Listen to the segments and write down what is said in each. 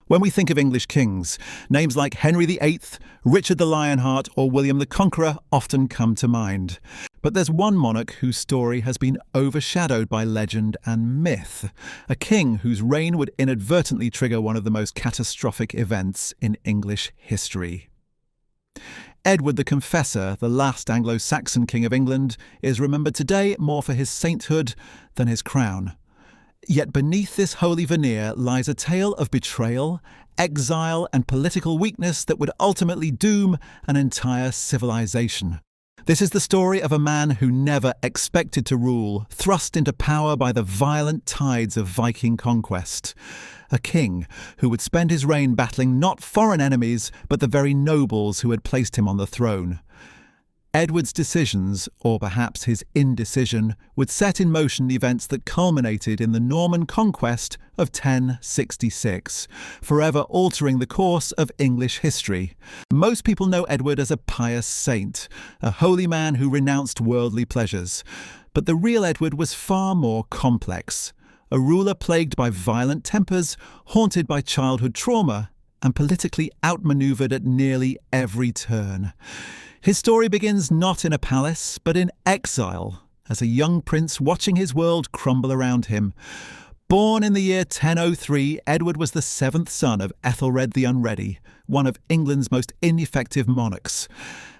When we think of English kings, names like Henry VIII, Richard the Lionheart, or William the Conqueror often come to mind. But there's one monarch whose story has been overshadowed by legend and myth, a king whose reign would inadvertently trigger one of the most catastrophic events in English history. Edward the Confessor, the last Anglo-Saxon king of England, is remembered today more for his sainthood than his crown. Yet beneath this holy veneer lies a tale of betrayal, exile, and political weakness that would ultimately doom an entire civilization. This is the story of a man who never expected to rule, thrust into power by the violent tides of Viking conquest. A king who would spend his reign battling not foreign enemies, but the very nobles who had placed him on the throne. Edward's decisions, or perhaps his indecision, would set in motion the events that culminated in the Norman Conquest of 1066, forever altering the course of English history. Most people know Edward as a pious saint, a holy man who renounced worldly pleasures. But the real Edward was far more complex, a ruler plagued by violent tempers, haunted by childhood trauma, and politically outmaneuvered at nearly every turn. His story begins not in a palace, but in exile, as a young prince watching his world crumble around him. Born in the year 1003, Edward was the seventh son of Ethelred the Unready, one of England's most ineffective monarchs.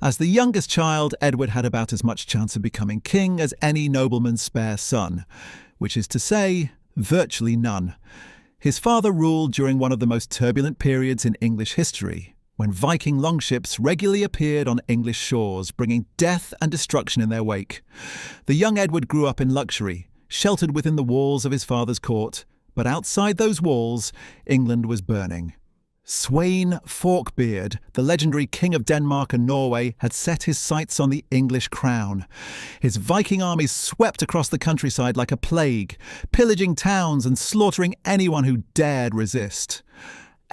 As the youngest child, Edward had about as much chance of becoming king as any nobleman's spare son, which is to say, virtually none. His father ruled during one of the most turbulent periods in English history, when Viking longships regularly appeared on English shores, bringing death and destruction in their wake. The young Edward grew up in luxury, sheltered within the walls of his father's court, but outside those walls, England was burning. Sweyn Forkbeard, the legendary king of Denmark and Norway, had set his sights on the English crown. His Viking armies swept across the countryside like a plague, pillaging towns and slaughtering anyone who dared resist.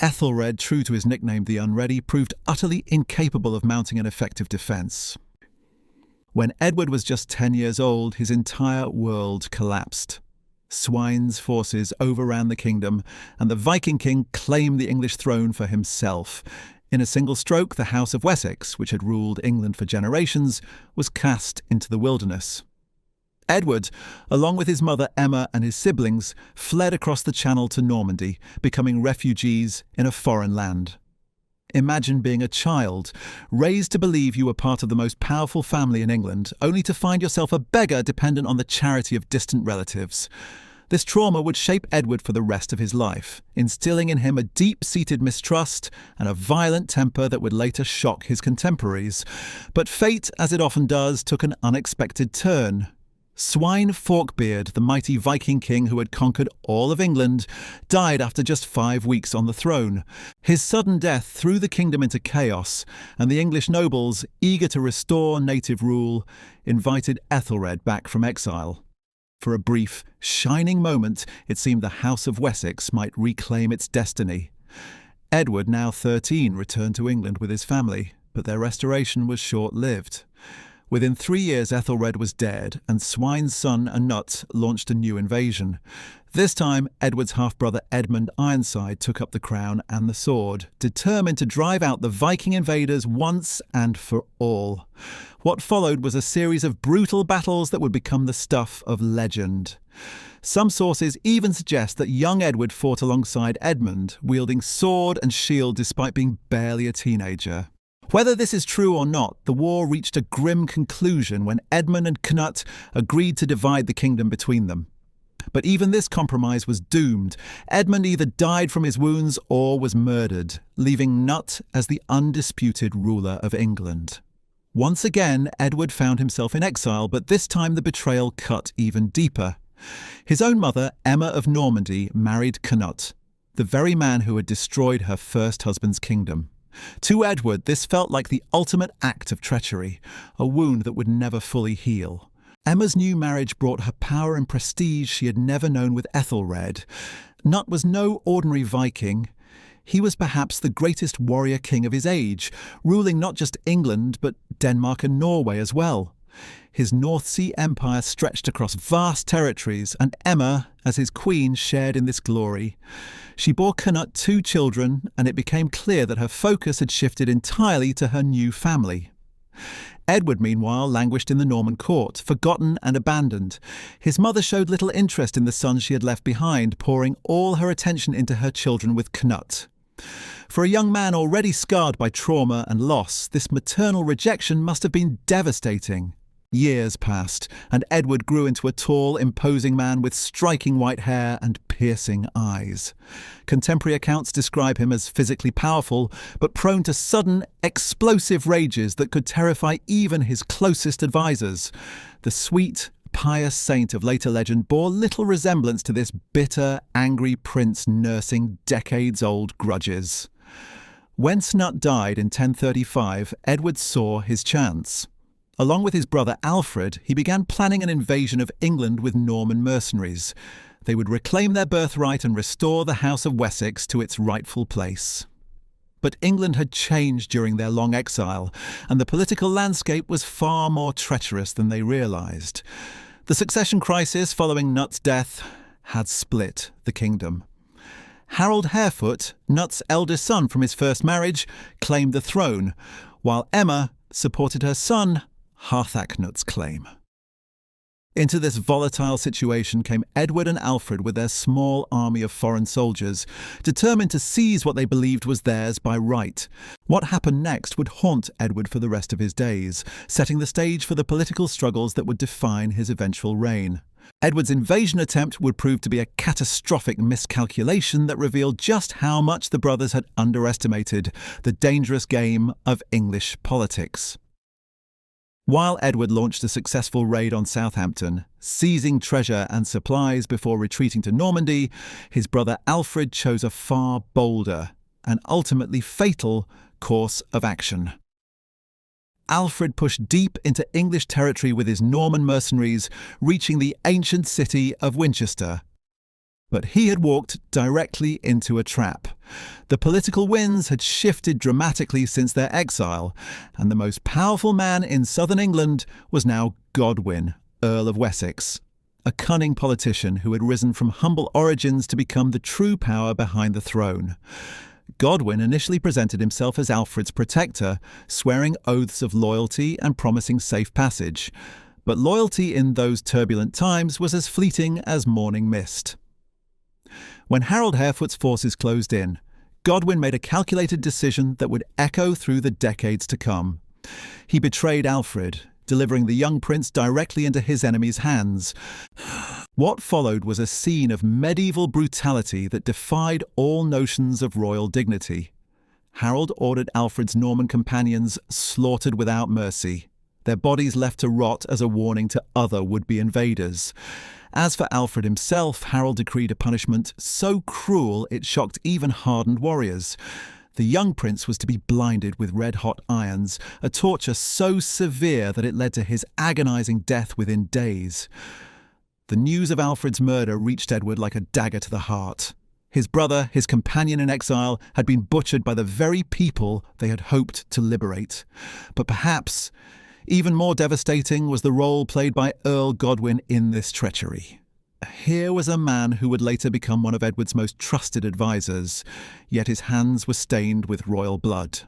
Ethelred, true to his nickname the Unready, proved utterly incapable of mounting an effective defence. When Edward was just 10 years old, his entire world collapsed. Sweyn's forces overran the kingdom, and the Viking king claimed the English throne for himself. In a single stroke, the House of Wessex, which had ruled England for generations, was cast into the wilderness. Edward, along with his mother Emma and his siblings, fled across the Channel to Normandy, becoming refugees in a foreign land. Imagine being a child, raised to believe you were part of the most powerful family in England, only to find yourself a beggar dependent on the charity of distant relatives. This trauma would shape Edward for the rest of his life, instilling in him a deep-seated mistrust and a violent temper that would later shock his contemporaries. But fate, as it often does, took an unexpected turn. Sweyn Forkbeard, the mighty Viking king who had conquered all of England, died after just 5 weeks on the throne. His sudden death threw the kingdom into chaos, and the English nobles, eager to restore native rule, invited Ethelred back from exile. For a brief, shining moment, it seemed the House of Wessex might reclaim its destiny. Edward, now 13, returned to England with his family, but their restoration was short-lived. Within 3 years, Ethelred was dead, and Sweyn's son, Anut, launched a new invasion. This time, Edward's half-brother Edmund Ironside took up the crown and the sword, determined to drive out the Viking invaders once and for all. What followed was a series of brutal battles that would become the stuff of legend. Some sources even suggest that young Edward fought alongside Edmund, wielding sword and shield despite being barely a teenager. Whether this is true or not, the war reached a grim conclusion when Edmund and Cnut agreed to divide the kingdom between them. But even this compromise was doomed. Edmund either died from his wounds or was murdered, leaving Cnut as the undisputed ruler of England. Once again, Edward found himself in exile, but this time the betrayal cut even deeper. His own mother, Emma of Normandy, married Cnut, the very man who had destroyed her first husband's kingdom. To Edward, this felt like the ultimate act of treachery, a wound that would never fully heal. Emma's new marriage brought her power and prestige she had never known with Ethelred. Cnut was no ordinary Viking. He was perhaps the greatest warrior king of his age, ruling not just England, but Denmark and Norway as well. His North Sea empire stretched across vast territories, and Emma, as his queen, shared in this glory. She bore Cnut 2 children, and it became clear that her focus had shifted entirely to her new family. Edward, meanwhile, languished in the Norman court, forgotten and abandoned. His mother showed little interest in the sons she had left behind, pouring all her attention into her children with Cnut. For a young man already scarred by trauma and loss, this maternal rejection must have been devastating. Years passed, and Edward grew into a tall, imposing man with striking white hair and piercing eyes. Contemporary accounts describe him as physically powerful, but prone to sudden, explosive rages that could terrify even his closest advisors. The sweet, pious saint of later legend bore little resemblance to this bitter, angry prince nursing decades-old grudges. When Cnut died in 1035, Edward saw his chance. Along with his brother Alfred, he began planning an invasion of England with Norman mercenaries. They would reclaim their birthright and restore the House of Wessex to its rightful place. But England had changed during their long exile, and the political landscape was far more treacherous than they realised. The succession crisis following Cnut's death had split the kingdom. Harold Harefoot, Cnut's eldest son from his first marriage, claimed the throne, while Emma supported her son, Harthacnut's claim. Into this volatile situation came Edward and Alfred with their small army of foreign soldiers, determined to seize what they believed was theirs by right. What happened next would haunt Edward for the rest of his days, setting the stage for the political struggles that would define his eventual reign. Edward's invasion attempt would prove to be a catastrophic miscalculation that revealed just how much the brothers had underestimated the dangerous game of English politics. While Edward launched a successful raid on Southampton, seizing treasure and supplies before retreating to Normandy, his brother Alfred chose a far bolder and ultimately fatal course of action. Alfred pushed deep into English territory with his Norman mercenaries, reaching the ancient city of Winchester. But he had walked directly into a trap. The political winds had shifted dramatically since their exile, and the most powerful man in southern England was now Godwin, Earl of Wessex, a cunning politician who had risen from humble origins to become the true power behind the throne. Godwin initially presented himself as Alfred's protector, swearing oaths of loyalty and promising safe passage. But loyalty in those turbulent times was as fleeting as morning mist. When Harold Harefoot's forces closed in, Godwin made a calculated decision that would echo through the decades to come. He betrayed Alfred, delivering the young prince directly into his enemy's hands. What followed was a scene of medieval brutality that defied all notions of royal dignity. Harold ordered Alfred's Norman companions slaughtered without mercy, their bodies left to rot as a warning to other would-be invaders. As for Alfred himself, Harold decreed a punishment so cruel it shocked even hardened warriors. The young prince was to be blinded with red-hot irons, a torture so severe that it led to his agonizing death within days. The news of Alfred's murder reached Edward like a dagger to the heart. His brother, his companion in exile, had been butchered by the very people they had hoped to liberate. But perhaps even more devastating was the role played by Earl Godwin in this treachery. Here was a man who would later become one of Edward's most trusted advisors, yet his hands were stained with royal blood.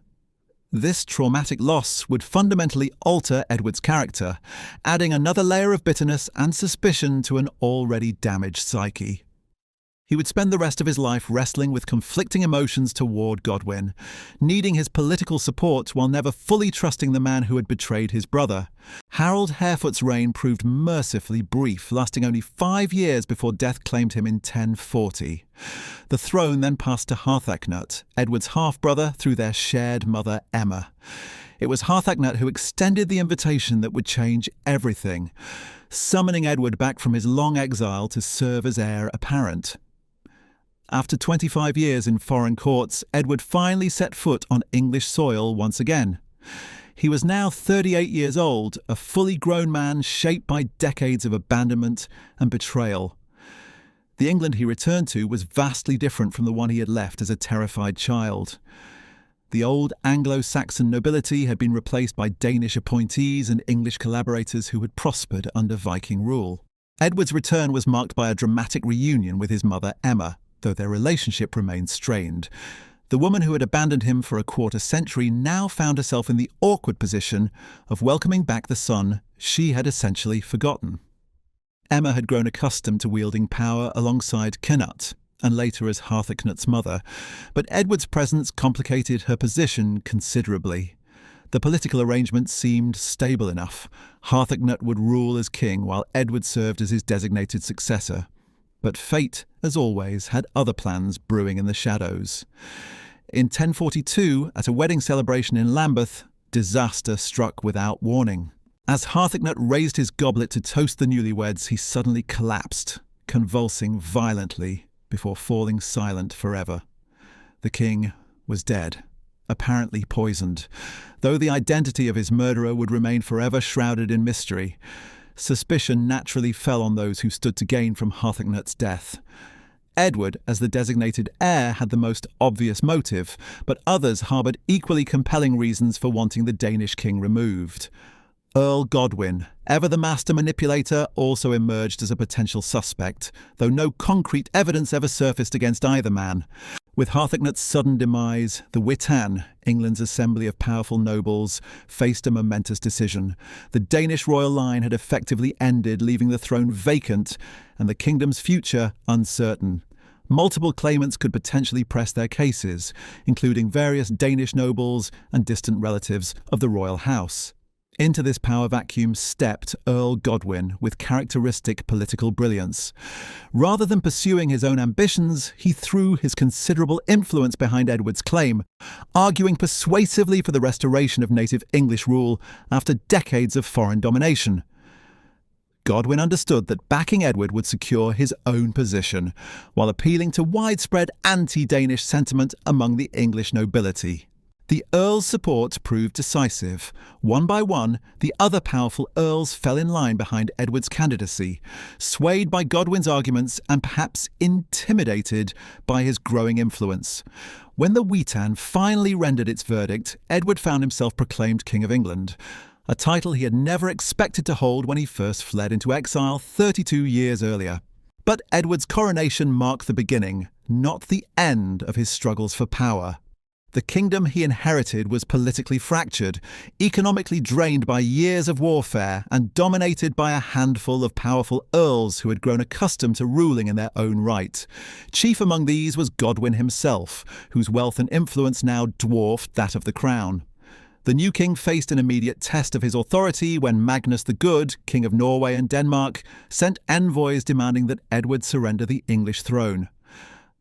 This traumatic loss would fundamentally alter Edward's character, adding another layer of bitterness and suspicion to an already damaged psyche. He would spend the rest of his life wrestling with conflicting emotions toward Godwin, needing his political support while never fully trusting the man who had betrayed his brother. Harold Harefoot's reign proved mercifully brief, lasting only 5 years before death claimed him in 1040. The throne then passed to Harthacnut, Edward's half-brother, through their shared mother Emma. It was Harthacnut who extended the invitation that would change everything, summoning Edward back from his long exile to serve as heir apparent. After 25 years in foreign courts, Edward finally set foot on English soil once again. He was now 38 years old, a fully grown man shaped by decades of abandonment and betrayal. The England he returned to was vastly different from the one he had left as a terrified child. The old Anglo-Saxon nobility had been replaced by Danish appointees and English collaborators who had prospered under Viking rule. Edward's return was marked by a dramatic reunion with his mother Emma, though their relationship remained strained. The woman who had abandoned him for a quarter century now found herself in the awkward position of welcoming back the son she had essentially forgotten. Emma had grown accustomed to wielding power alongside Cnut, and later as Harthacnut's mother, but Edward's presence complicated her position considerably. The political arrangement seemed stable enough. Harthacnut would rule as king while Edward served as his designated successor. But fate, as always, had other plans brewing in the shadows. In 1042, at a wedding celebration in Lambeth, disaster struck without warning. As Harthacnut raised his goblet to toast the newlyweds, he suddenly collapsed, convulsing violently, before falling silent forever. The king was dead, apparently poisoned, though the identity of his murderer would remain forever shrouded in mystery. Suspicion naturally fell on those who stood to gain from Harthacnut's death. Edward, as the designated heir, had the most obvious motive, but others harboured equally compelling reasons for wanting the Danish king removed. Earl Godwin, ever the master manipulator, also emerged as a potential suspect, though no concrete evidence ever surfaced against either man. With Harthacnut's sudden demise, the Witan, England's assembly of powerful nobles, faced a momentous decision. The Danish royal line had effectively ended, leaving the throne vacant and the kingdom's future uncertain. Multiple claimants could potentially press their cases, including various Danish nobles and distant relatives of the royal house. Into this power vacuum stepped Earl Godwin with characteristic political brilliance. Rather than pursuing his own ambitions, he threw his considerable influence behind Edward's claim, arguing persuasively for the restoration of native English rule after decades of foreign domination. Godwin understood that backing Edward would secure his own position, while appealing to widespread anti-Danish sentiment among the English nobility. The Earl's support proved decisive. One by one, the other powerful earls fell in line behind Edward's candidacy, swayed by Godwin's arguments and perhaps intimidated by his growing influence. When the Witan finally rendered its verdict, Edward found himself proclaimed King of England, a title he had never expected to hold when he first fled into exile 32 years earlier. But Edward's coronation marked the beginning, not the end of his struggles for power. The kingdom he inherited was politically fractured, economically drained by years of warfare, and dominated by a handful of powerful earls who had grown accustomed to ruling in their own right. Chief among these was Godwin himself, whose wealth and influence now dwarfed that of the crown. The new king faced an immediate test of his authority when Magnus the Good, King of Norway and Denmark, sent envoys demanding that Edward surrender the English throne.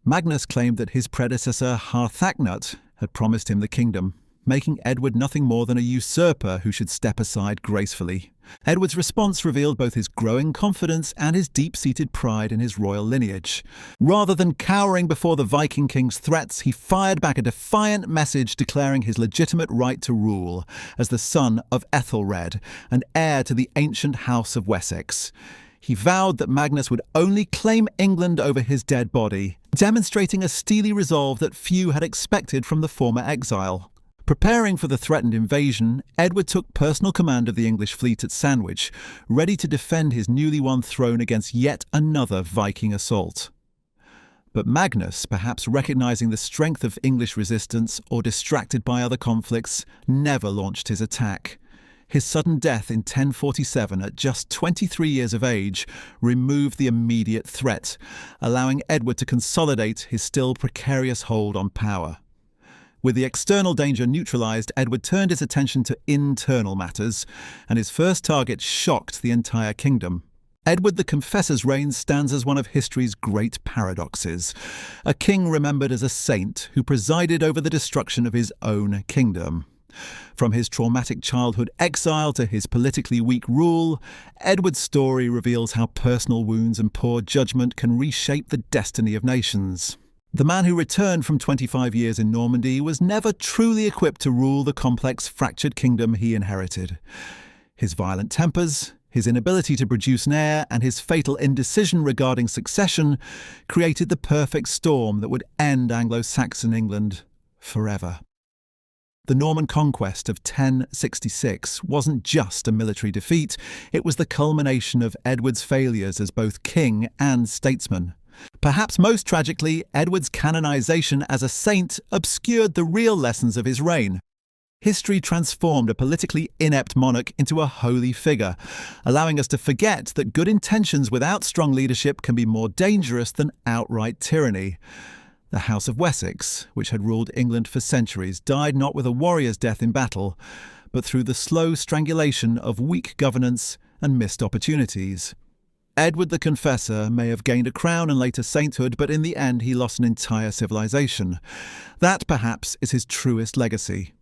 Magnus claimed that his predecessor Harthacnut had promised him the kingdom, making Edward nothing more than a usurper who should step aside gracefully. Edward's response revealed both his growing confidence and his deep-seated pride in his royal lineage. Rather than cowering before the Viking king's threats, he fired back a defiant message declaring his legitimate right to rule as the son of Ethelred and heir to the ancient House of Wessex. He vowed that Magnus would only claim England over his dead body, demonstrating a steely resolve that few had expected from the former exile. Preparing for the threatened invasion, Edward took personal command of the English fleet at Sandwich, ready to defend his newly won throne against yet another Viking assault. But Magnus, perhaps recognizing the strength of English resistance or distracted by other conflicts, never launched his attack. His sudden death in 1047 at just 23 years of age removed the immediate threat, allowing Edward to consolidate his still precarious hold on power. With the external danger neutralized, Edward turned his attention to internal matters, and his first target shocked the entire kingdom. Edward the Confessor's reign stands as one of history's great paradoxes, a king remembered as a saint who presided over the destruction of his own kingdom. From his traumatic childhood exile to his politically weak rule, Edward's story reveals how personal wounds and poor judgment can reshape the destiny of nations. The man who returned from 25 years in Normandy was never truly equipped to rule the complex, fractured kingdom he inherited. His violent tempers, his inability to produce an heir, and his fatal indecision regarding succession created the perfect storm that would end Anglo-Saxon England forever. The Norman Conquest of 1066 wasn't just a military defeat, it was the culmination of Edward's failures as both king and statesman. Perhaps most tragically, Edward's canonization as a saint obscured the real lessons of his reign. History transformed a politically inept monarch into a holy figure, allowing us to forget that good intentions without strong leadership can be more dangerous than outright tyranny. The House of Wessex, which had ruled England for centuries, died not with a warrior's death in battle, but through the slow strangulation of weak governance and missed opportunities. Edward the Confessor may have gained a crown and later sainthood, but in the end he lost an entire civilization. That, perhaps, is his truest legacy.